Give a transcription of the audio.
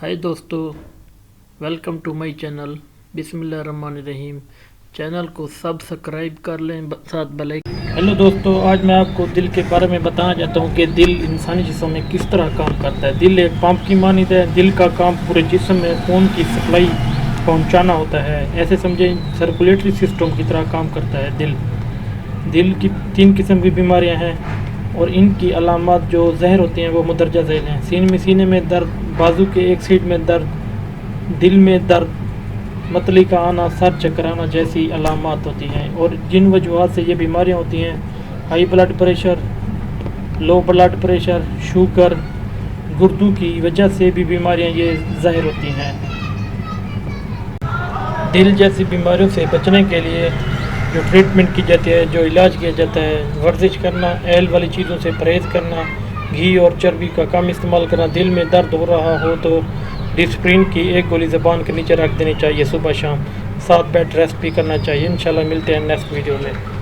हाय दोस्तों, welcome to my channel. बिस्मिल्लाहिर्रहमानिर्रहीम। Channel को सब्सक्राइब कर लें, साथ बेल आइकन। हेलो दोस्तों, आज मैं आपको दिल के बारे में बताना चाहता हूँ कि दिल इंसानी जिस्म में किस तरह काम करता है। दिल एक पंप की मानिंद है। दिल का काम पूरे जिस्म में खून की सप्लाई पहुँचाना होता है। ऐसे समझें सर्कुलेटरी सिस्टम की तरह काम करता है दिल की 3 किस्म की बीमारियां हैं और इनकी अलामत जो ज़हर होती हैं वो मुंदरजा ज़ैल हैं। सीने में दर्द, बाजू के एक साइड में दर्द, दिल में दर्द, मतली का आना, सर चक्कर आना जैसी अलामत होती हैं। और जिन वजूहात से ये बीमारियां होती हैं, high blood pressure, low blood pressure, sugar, गुर्दों की वजह से भी बीमारियां ये ज़ाहिर होती हैं। दिल जैसी बीमारियों से बचने के लिए जो ट्रीटमेंट की जाती है, जो इलाज किया जाता है, वर्जिश करना, एल वाली चीज़ों से परहेज़ करना, घी और चर्बी का कम इस्तेमाल करना। दिल में दर्द हो रहा हो तो डिस्प्रिन की एक गोली ज़बान के नीचे रख देनी चाहिए सुबह शाम। 7 बेड रेस्ट भी करना चाहिए। इंशाल्लाह मिलते हैं नेक्स्ट वीडियो में।